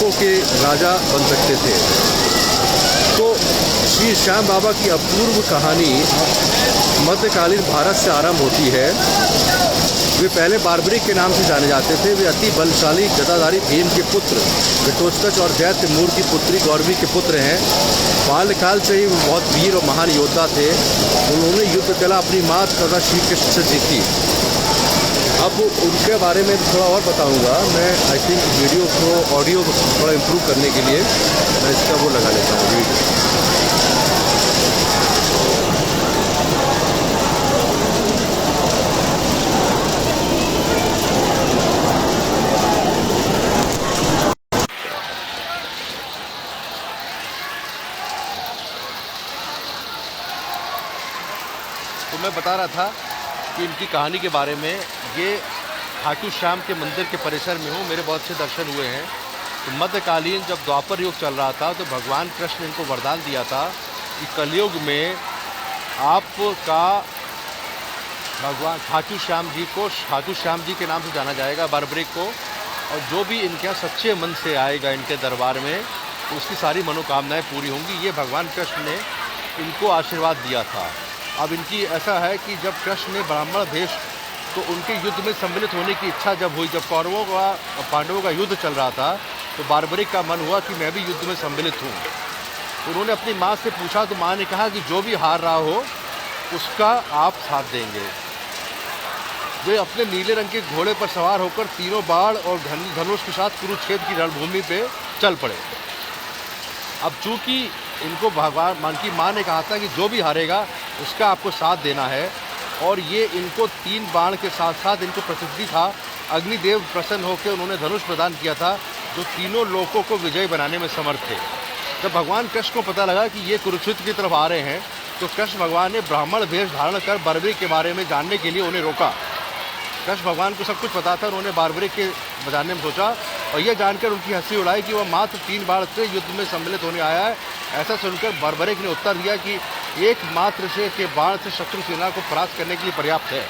लोगों के राजा बन सकते थे। तो श्री श्याम बाबा की अपूर्व कहानी मध्यकालीन भारत से आरंभ होती है। वे पहले बार्बरिक के नाम से जाने जाते थे। वे अति बलशाली गदाधारी भीम के पुत्र घटोत्कच और दैत्य मूर की पुत्री गौरवी के पुत्र हैं। बाल्यकाल से ही बहुत वीर और महान योद्धा थे। उन्होंने युद्ध कला अपनी माँ तथा श्री कृष्ण से सीखी। अब उनके बारे में थोड़ा और बताऊंगा मैं। आई थिंक वीडियो को ऑडियो को थोड़ा इम्प्रूव करने के लिए मैं इसका वो लगा लेता हूँ वीडियो। तो मैं बता रहा था कि इनकी कहानी के बारे में। ये खाटू श्याम के मंदिर के परिसर में हूँ। मेरे बहुत से दर्शन हुए हैं। तो मध्यकालीन जब द्वापर युग चल रहा था तो भगवान कृष्ण ने इनको वरदान दिया था कि कलयुग में आपका भगवान खाटू श्याम जी को खाटू श्याम जी के नाम से जाना जाएगा, बार्बरिक को। और जो भी इनके यहाँ सच्चे मन से आएगा इनके दरबार में तो उसकी सारी मनोकामनाएँ पूरी होंगी। ये भगवान कृष्ण ने इनको आशीर्वाद दिया था। अब इनकी ऐसा है कि जब कृष्ण ने ब्राह्मण भेष तो उनके युद्ध में सम्मिलित होने की इच्छा जब हुई, जब कौरवों का पांडवों का युद्ध चल रहा था तो बार्बरिक का मन हुआ कि मैं भी युद्ध में सम्मिलित हूँ। तो उन्होंने अपनी माँ से पूछा तो माँ ने कहा कि जो भी हार रहा हो उसका आप साथ देंगे। वे अपने नीले रंग के घोड़े पर सवार होकर तीनों बाण और धनुष के साथ कुरुक्षेत्र की रणभूमि पे चल पड़े। अब चूंकि इनको भगवान मान की माँ ने कहा था कि जो भी हारेगा उसका आपको साथ देना है, और ये इनको 3 बाण के साथ साथ इनको प्रसिद्धि था। अग्निदेव प्रसन्न होकर उन्होंने धनुष प्रदान किया था जो तीनों लोकों को विजय बनाने में समर्थ थे। जब भगवान कृष्ण को पता लगा कि ये कुरुक्षेत्र की तरफ आ रहे हैं तो कृष्ण भगवान ने ब्राह्मण वेश धारण कर बार्बरिक के बारे में जानने के लिए उन्हें रोका। कृष्ण भगवान को सब कुछ पता था। उन्होंने बार्बरिक के जानने में सोचा और यह जानकर उनकी हंसी उड़ाई कि वह मात्र 3 बाण से युद्ध में सम्मिलित होने आया है। ऐसा सुनकर बार्बरिक ने उत्तर दिया कि एक मात्र से के बाण से शत्रु सेना को परास्त करने के लिए पर्याप्त है।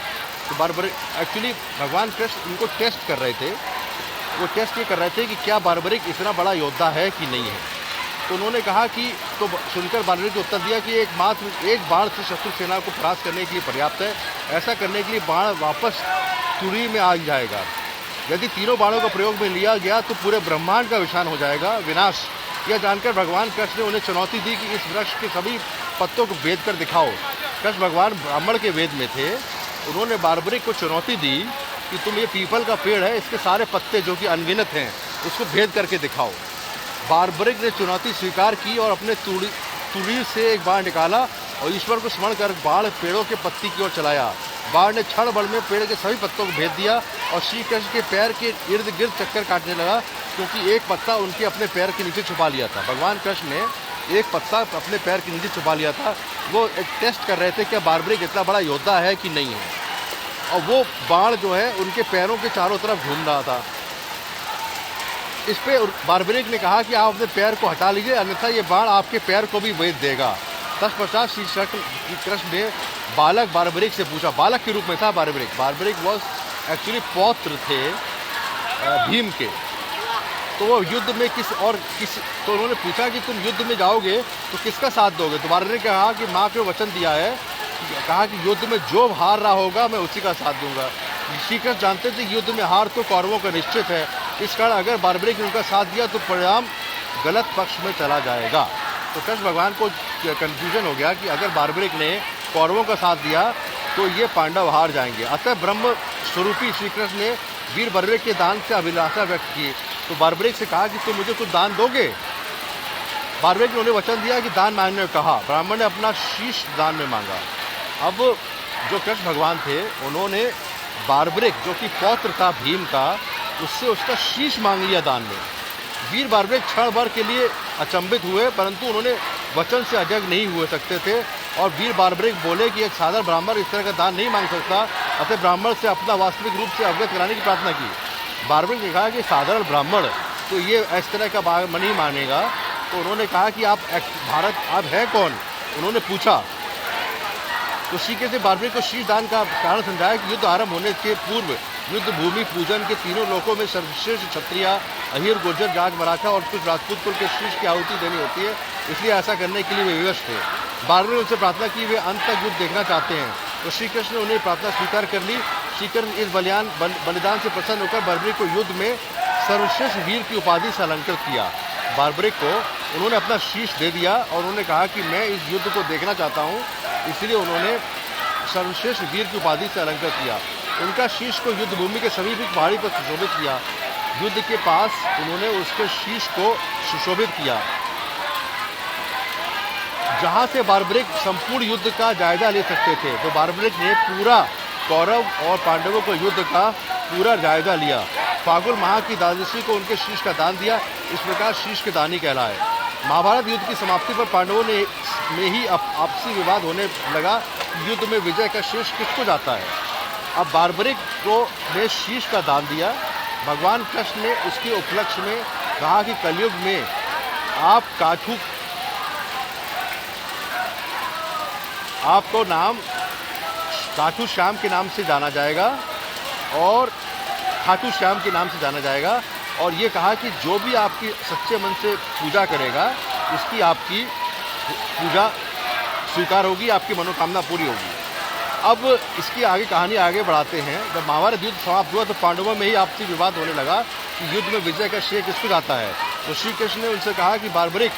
तो बार्बरिक एक्चुअली भगवान कृष्ण इनको टेस्ट कर रहे थे। वो टेस्ट ये कर रहे थे कि क्या बार्बरिक इतना बड़ा योद्धा है कि नहीं है। तो उन्होंने कहा कि तो सुनकर बार्बरिक ने उत्तर दिया कि एक बाण से शत्रु सेना को परास्त करने के लिए पर्याप्त है। ऐसा करने के लिए बाण वापस तुरी में आ जाएगा। यदि तीनों बाणों का प्रयोग में लिया गया तो पूरे ब्रह्मांड का विनाश। यह जानकर भगवान कृष्ण ने उन्हें चुनौती दी कि इस वृक्ष के सभी पत्तों को भेद कर दिखाओ। कृष्ण भगवान ब्राह्मण के वेद में थे। उन्होंने बार्बरिक को चुनौती दी कि तुम ये पीपल का पेड़ है, इसके सारे पत्ते जो कि अनगिनत हैं उसको भेद करके दिखाओ। बार्बरिक ने चुनौती स्वीकार की और अपने तुड़ी से एक बाण निकाला और ईश्वर को स्मरण कर बाण पेड़ों के पत्ती की ओर चलाया। बाण ने क्षण भर में पेड़ के सभी पत्तों को भेद दिया और श्री कृष्ण के पैर के इर्द गिर्द चक्कर काटने लगा, क्योंकि एक पत्ता उनके अपने पैर के नीचे छुपा लिया था। भगवान कृष्ण ने एक पत्ता अपने पैर के नीचे छुपा लिया था। वो एक टेस्ट कर रहे थे कि बार्बरिक इतना बड़ा योद्धा है कि नहीं है। और वो बाण जो है उनके पैरों के चारों तरफ घूम रहा था। इस पे बार्बरिक ने कहा कि आप अपने पैर को हटा लीजिए, अन्यथा ये बाण आपके पैर को भी भेद देगा। तत्पश्चात श्री कृष्ण ने बालक बार्बरिक से पूछा। बालक के रूप में था बार्बरिक वॉज एक्चुअली पौत्र थे भीम के। तो वो युद्ध में तो उन्होंने पूछा कि तुम युद्ध में जाओगे तो किसका साथ दोगे। तो बार्बरिक ने कहा कि माँ को वचन दिया है, कहा कि युद्ध में जो हार रहा होगा मैं उसी का साथ दूंगा। श्री कृष्ण जानते थे कि युद्ध में हार तो कौरवों का निश्चित है। इस कारण अगर बार्बरिक ने उनका साथ दिया तो परिणाम गलत पक्ष में चला जाएगा। तो कृष्ण भगवान को कन्फ्यूजन हो गया कि अगर बार्बरिक ने कौरवों का साथ दिया तो ये पांडव हार जाएंगे। अतः ब्रह्म स्वरूपी श्री कृष्ण ने वीर बार्बरिक के दान से अभिलाषा व्यक्त की। तो बार्बरिक से कहा कि तुम मुझे कुछ दान दोगे। बार्बरिक ने उन्हें वचन दिया कि दान मांगने को कहा। ब्राह्मण ने अपना शीश दान में मांगा। अब जो कृष्ण भगवान थे उन्होंने बार्बरिक जो कि पौत्र था भीम का, उससे उसका शीश मांग लिया दान में। वीर बार्बरिक क्षण भर के लिए अचंभित हुए, परंतु उन्होंने वचन से अजग नहीं हुए सकते थे। और वीर बार्बरिक बोले कि एक साधारण ब्राह्मण इस तरह का दान नहीं मांग सकता, अतः ब्राह्मण से अपना वास्तविक रूप से अवगत कराने की प्रार्थना की। बार्बरिक ने कहा कि साधारण ब्राह्मण तो ये इस तरह का नहीं मानेगा। तो उन्होंने कहा कि आप है कौन, उन्होंने पूछा। तो श्री कृष्ण ने बार्बरिक को शीश दान का कारण समझाया कि युद्ध आरंभ होने के पूर्व युद्ध भूमि पूजन के तीनों लोकों में सर्वश्रेष्ठ क्षत्रिय, अहीर, गुर्जर, जाट, मराठा और कुछ राजपूत कुल के शीश की आहुति देनी होती है, इसलिए ऐसा करने के लिए वे विवश थे। बारबरी ने उनसे प्रार्थना की, वे अंत तक युद्ध देखना चाहते हैं, तो श्री कृष्ण ने उन्हें प्रार्थना स्वीकार कर ली। श्री कृष्ण इस बलिदान से प्रसन्न होकर बारबरी को युद्ध में सर्वश्रेष्ठ वीर की उपाधि से अलंकृत किया। बारबरी को उन्होंने अपना शीश दे दिया और उन्होंने कहा कि मैं इस युद्ध को देखना चाहता हूँ, इसलिए उन्होंने सर्वश्रेष्ठ वीर की उपाधि से अलंकृत किया। उनका शीश को युद्ध भूमि के समीप एक पहाड़ी पर सुशोभित किया। युद्ध के पास उन्होंने उसके शीश को सुशोभित किया, जहां से बारबरिक संपूर्ण युद्ध का जायजा ले सकते थे। तो बारबरिक ने पूरा कौरव और पांडवों को युद्ध का पूरा जायजा लिया। फागुन माह की द्वादशी को उनके शीश का दान दिया, इस प्रकार शीश के दानी कहलाए। महाभारत युद्ध की समाप्ति पर पांडवों में ही आपसी विवाद होने लगा कि युद्ध में विजय का शीश किसको जाता है। अब बारबरिक को ने शीश का दान दिया। भगवान कृष्ण ने उसके उपलक्ष्य में कहा कि कलयुग में आपको नाम खाटू श्याम के नाम से जाना जाएगा और खाटू श्याम के नाम से जाना जाएगा, और ये कहा कि जो भी आपकी सच्चे मन से पूजा करेगा उसकी आपकी पूजा स्वीकार होगी, आपकी मनोकामना पूरी होगी। अब इसकी कहानी आगे बढ़ाते हैं। जब महाभारत युद्ध समाप्त हुआ तो पांडवों में ही आपसी विवाद होने लगा कि युद्ध में विजय का श्रेय किसको जाता है। तो श्री कृष्ण ने उनसे कहा कि बारबरिक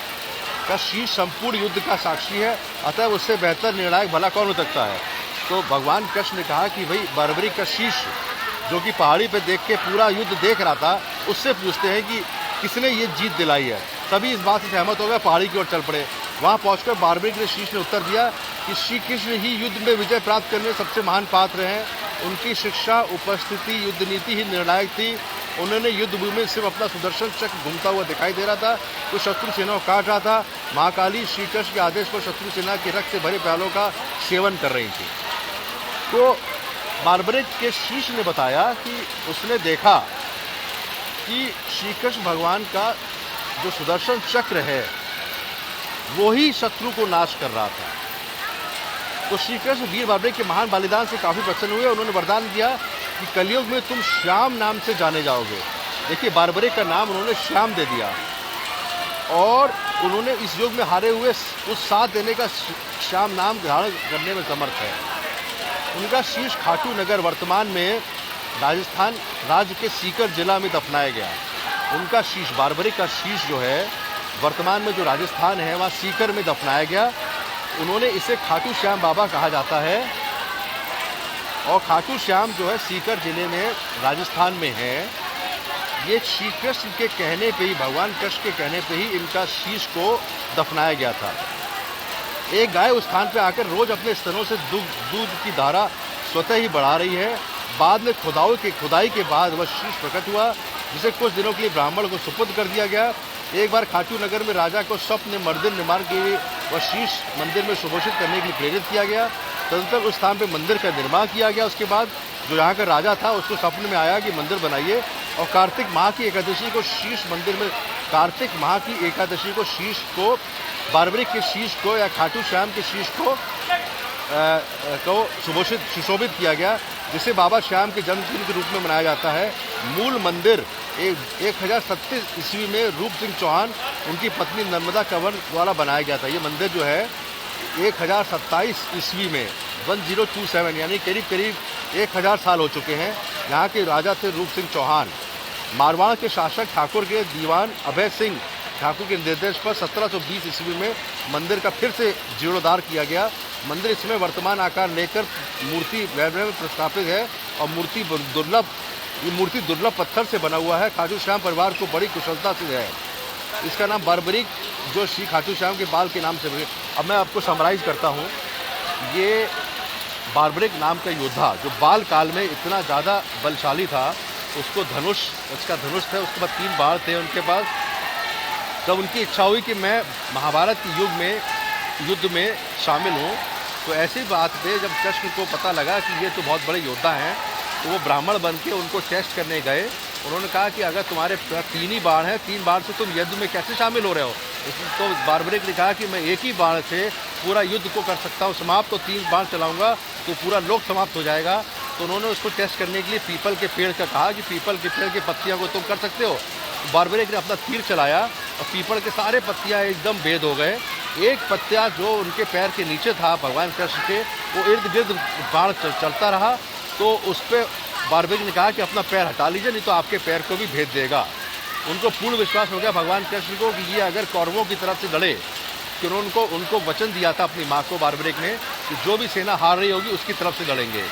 का शीश संपूर्ण युद्ध का साक्षी है, अतः उससे बेहतर निर्णायक भला कौन हो सकता है। तो भगवान कृष्ण ने कहा कि भाई बारबरिक का शीश जो कि पहाड़ी पे देख के पूरा युद्ध देख रहा था, उससे पूछते हैं कि किसने ये जीत दिलाई है। सभी इस बात से सहमत हो गए, पहाड़ी की ओर चल पड़े। वहाँ पहुंचकर बारबरिक ने शीश ने उत्तर दिया कि श्री कृष्ण ही युद्ध में विजय प्राप्त करने में सबसे महान पात्र हैं। उनकी शिक्षा, उपस्थिति, युद्ध नीति ही निर्णायक थी। उन्होंने युद्ध भूमि में सिर्फ अपना सुदर्शन चक्र घूमता हुआ दिखाई दे रहा था, तो शत्रु सेना को काट रहा था। महाकाली श्री कृष्ण के आदेश पर शत्रु सेना के रक्त से भरे प्यालों का सेवन कर रही थी। तो बारबरिक के शीश ने बताया कि उसने देखा कि श्री कृष्ण भगवान का जो सुदर्शन चक्र है वो ही शत्रु को नाश कर रहा था। तो श्री कृष्ण वीर बारबरिक के महान बलिदान से काफ़ी प्रसन्न हुए। उन्होंने वरदान दिया कि कलयुग में तुम श्याम नाम से जाने जाओगे। देखिए, बारबरिक का नाम उन्होंने श्याम दे दिया और उन्होंने इस युग में हारे हुए उस साथ देने का श्याम नाम धारण करने में समर्थ है। उनका शीश खाटू नगर वर्तमान में राजस्थान राज्य के सीकर जिला में दफनाया गया। उनका शीश, बारबरिक का शीश जो है वर्तमान में जो राजस्थान है वहाँ सीकर में दफनाया गया। उन्होंने इसे खाटू श्याम बाबा कहा जाता है, और खाटू श्याम जो है सीकर जिले में राजस्थान में है। ये श्री कृष्ण के कहने पे ही, भगवान कृष्ण के कहने पे ही इनका शीश को दफनाया गया था। एक गाय उस स्थान पे आकर रोज अपने स्तनों से दूध की धारा स्वतः ही बढ़ा रही है। बाद में खुदाई के बाद वह शीश प्रकट हुआ, जिसे कुछ दिनों के लिए ब्राह्मण को सुपुर्द कर दिया गया। एक बार खाटू नगर में राजा को स्वप्न में मंदिर निर्माण के लिए वह शीश मंदिर में सुभूषित करने के लिए प्रेरित किया गया। तदनंतर उस स्थान पर मंदिर का निर्माण किया गया। उसके बाद जो यहाँ का राजा था उसको स्वप्न में आया कि मंदिर बनाइए, और कार्तिक माह की एकादशी को शीश मंदिर में, कार्तिक माह की एकादशी को शीश को, बारबरिक के शीश को या खाटू श्याम के शीश को सुशोभित किया गया, जिसे बाबा श्याम के जन्मदिन के रूप में मनाया जाता है। मूल मंदिर 1037 ईस्वी में रूप सिंह चौहान, उनकी पत्नी नर्मदा कंवर द्वारा बनाया गया था। ये मंदिर जो है 1027 ईस्वी में 1027 यानी करीब 1000 साल हो चुके हैं। यहाँ के राजा थे रूप सिंह चौहान। मारवाड़ के शासक ठाकुर के दीवान अभय सिंह ठाकुर के निर्देश पर 1720 ईस्वी में मंदिर का फिर से जीर्णोद्धार किया गया। मंदिर इसमें वर्तमान आकार लेकर मूर्ति वैभव में प्रस्थापित है, और ये मूर्ति दुर्लभ पत्थर से बना हुआ है। खाटू श्याम परिवार को बड़ी कुशलता से है। इसका नाम बारबरिक, जो श्री खाटू श्याम के बाल के नाम से है। अब मैं आपको समराइज करता हूँ। ये बारबरिक नाम का योद्धा जो बाल काल में इतना ज़्यादा बलशाली था, उसका धनुष था, उसके बाद 3 बाण थे उनके पास। तब उनकी इच्छा हुई कि मैं महाभारत के युद्ध में शामिल हूँ। तो ऐसी बात पे जब कृष्ण को पता लगा कि ये तो बहुत बड़े योद्धा हैं, तो वो ब्राह्मण बन के उनको टेस्ट करने गए। उन्होंने कहा कि अगर तुम्हारे 3 ही बाण हैं, 3 बाण से तुम युद्ध में कैसे शामिल हो रहे हो। तो बारबरिक ने कहा कि मैं एक ही बाण से पूरा युद्ध को कर सकता हूँ समाप्त, तो 3 बाण चलाऊंगा तो पूरा लोक समाप्त हो जाएगा। तो उन्होंने उसको टेस्ट करने के लिए पीपल के पेड़ का कहा कि पीपल के पेड़ की पत्तियाँ को तुम कर सकते हो। बारबरिक ने अपना तीर चलाया और पीपल के सारे पत्तियाँ एकदम भेद हो गए। एक पत्तियाँ जो उनके पैर के नीचे था भगवान कृष्ण के, वो इर्द गिर्द बाण चलता रहा। तो उस पर बारबरिक ने कहा कि अपना पैर हटा लीजिए, नहीं तो आपके पैर को भी भेद देगा। उनको पूर्ण विश्वास हो गया भगवान कृष्ण को कि ये अगर कौरवों की तरफ से लड़े, कि उनको वचन दिया था अपनी माँ को बारबरिक ने कि जो भी सेना हार रही होगी उसकी तरफ से लड़ेंगे,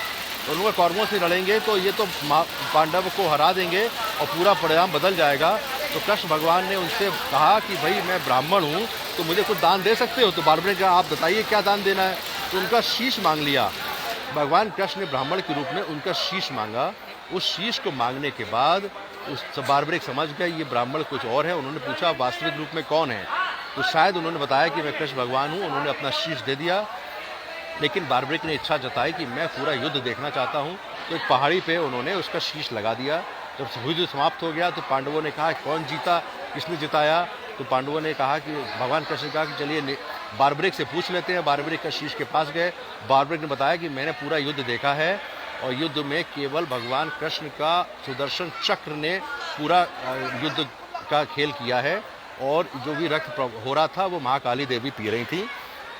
और उनको कौरवों से लड़ेंगे तो ये तो पांडव को हरा देंगे और पूरा परिणाम बदल जाएगा। तो कृष्ण भगवान ने उनसे कहा कि भाई मैं ब्राह्मण हूँ तो मुझे कुछ दान दे सकते हो। तो बारबरिक ने कहा आप बताइए क्या दान देना है। तो उनका शीश मांग लिया। भगवान कृष्ण ने ब्राह्मण के रूप में उनका शीश मांगा। उस शीश को मांगने के बाद उस बारबरिक समझ गए ये ब्राह्मण कुछ और है। उन्होंने पूछा वास्तविक रूप में कौन है, तो शायद उन्होंने बताया कि मैं कृष्ण भगवान हूँ। उन्होंने अपना शीश दे दिया। लेकिन बारबरिक ने इच्छा जताई कि मैं पूरा युद्ध देखना चाहता हूँ, तो एक पहाड़ी पे उन्होंने उसका शीश लगा दिया। जब युद्ध समाप्त हो गया तो पांडवों ने कहा कौन जीता, किसने जिताया। तो पांडवों ने कहा कि भगवान कृष्ण ने कहा कि चलिए बारबरिक से पूछ लेते हैं। बारबरिक का शीश के पास गए। बारबरिक ने बताया कि मैंने पूरा युद्ध देखा है और युद्ध में केवल भगवान कृष्ण का सुदर्शन चक्र ने पूरा युद्ध का खेल किया है, और जो भी रक्त हो रहा था वो महाकाली देवी पी रही थी।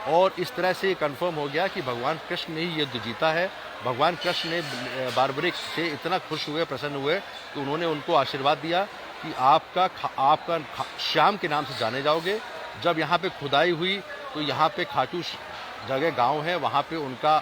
और इस तरह से कंफर्म हो गया कि भगवान कृष्ण ने ही युद्ध जीता है। भगवान कृष्ण ने बारबरिक से इतना खुश हुए, प्रसन्न हुए कि उन्होंने उनको आशीर्वाद दिया कि आपका श्याम के नाम से जाने जाओगे। जब यहाँ पे खुदाई हुई तो यहाँ पे खाटू जगह गांव है, वहाँ पे उनका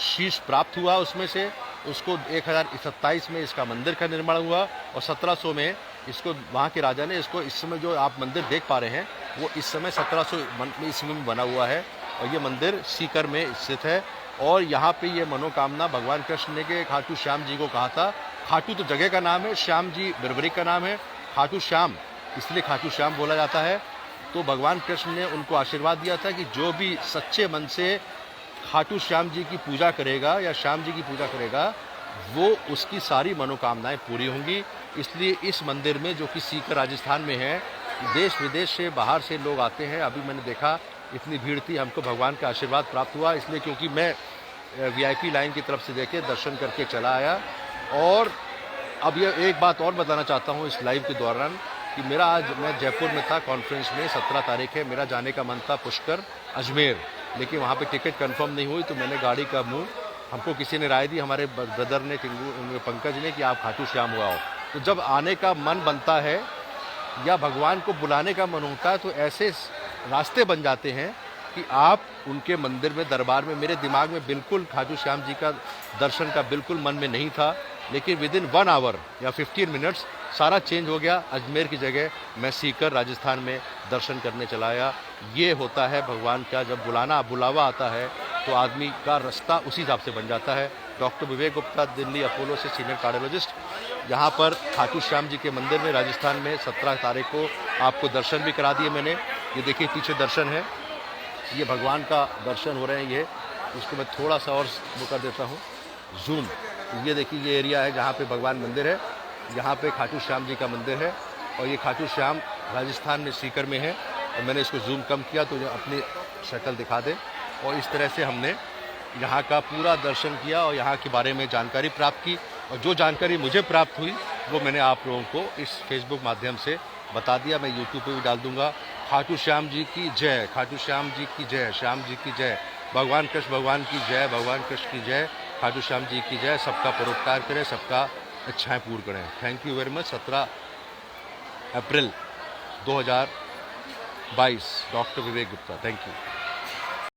शीश प्राप्त हुआ। उसमें से उसको 1027 में इसका मंदिर का निर्माण हुआ और 1700 में इसको वहाँ के राजा ने इसको, इस समय जो आप मंदिर देख पा रहे हैं वो इस समय 1700 ईस्वी में बना हुआ है और ये मंदिर सीकर में स्थित है। और यहाँ पे ये मनोकामना भगवान कृष्ण ने के खाटू श्याम जी को कहा था। खाटू तो जगह का नाम है, श्याम जी बारबरिक का नाम है। खाटू श्याम इसलिए खाटू श्याम बोला जाता है। तो भगवान कृष्ण ने उनको आशीर्वाद दिया था कि जो भी सच्चे मन से खाटू श्याम जी की पूजा करेगा या श्याम जी की पूजा करेगा वो उसकी सारी मनोकामनाएं पूरी होंगी। इसलिए इस मंदिर में, जो कि सीकर राजस्थान में है, देश विदेश से बाहर से लोग आते हैं। अभी मैंने देखा इतनी भीड़ थी, हमको भगवान का आशीर्वाद प्राप्त हुआ इसलिए क्योंकि मैं VIP लाइन की तरफ से देखे दर्शन करके चला आया। और अब ये एक बात और बताना चाहता हूँ इस लाइव के दौरान कि मैं जयपुर में था कॉन्फ्रेंस में, 17 तारीख है। मेरा जाने का मन था पुष्कर अजमेर, लेकिन वहाँ पे टिकट कंफर्म नहीं हुई। तो मैंने गाड़ी का हमको किसी ने राय दी, हमारे ब्रदर ने, पंकज ने, कि आप खाटू श्याम हुआ हो। तो जब आने का मन बनता है या भगवान को बुलाने का मन होता है तो ऐसे रास्ते बन जाते हैं कि आप उनके मंदिर में, दरबार में। मेरे दिमाग में बिल्कुल खाटू श्याम जी का दर्शन का बिल्कुल मन में नहीं था, लेकिन विदिन 1 आवर या 15 मिनट्स सारा चेंज हो गया। अजमेर की जगह मैं सीकर राजस्थान में दर्शन करने चला आया। ये होता है भगवान का, जब बुलावा आता है तो आदमी का रास्ता उसी हिसाब से बन जाता है। डॉक्टर विवेक गुप्ता, दिल्ली अपोलो से सीनियर कार्डियोलॉजिस्ट, यहाँ पर खाटू श्याम जी के मंदिर में राजस्थान में 17 तारीख को आपको दर्शन भी करा दिए मैंने। ये देखिए पीछे दर्शन है, ये भगवान का दर्शन हो रहे हैं। ये इसको मैं थोड़ा सा और वो कर देता हूँ जूम। ये देखिए ये एरिया है जहाँ पे भगवान मंदिर है, यहाँ पे खाटू श्याम जी का मंदिर है। और ये खाटू श्याम राजस्थान में सीकर में है। और मैंने इसको जूम कम किया तो अपनी शक्ल दिखा दे। और इस तरह से हमने यहाँ का पूरा दर्शन किया और यहाँ के बारे में जानकारी प्राप्त की। और जो जानकारी मुझे प्राप्त हुई वो मैंने आप लोगों को इस फेसबुक माध्यम से बता दिया। मैं यूट्यूब पे भी डाल दूँगा। खाटू श्याम जी की जय, खाटू श्याम जी की जय, श्याम जी की जय, भगवान कृष्ण भगवान की जय, भगवान कृष्ण की जय, खाटू श्याम जी की जय। सबका परोपकार करें, सबका इच्छाएं पूर्ण करें। Thank you very much. 17 April 2022, doctor Vivek Gupta. Thank you.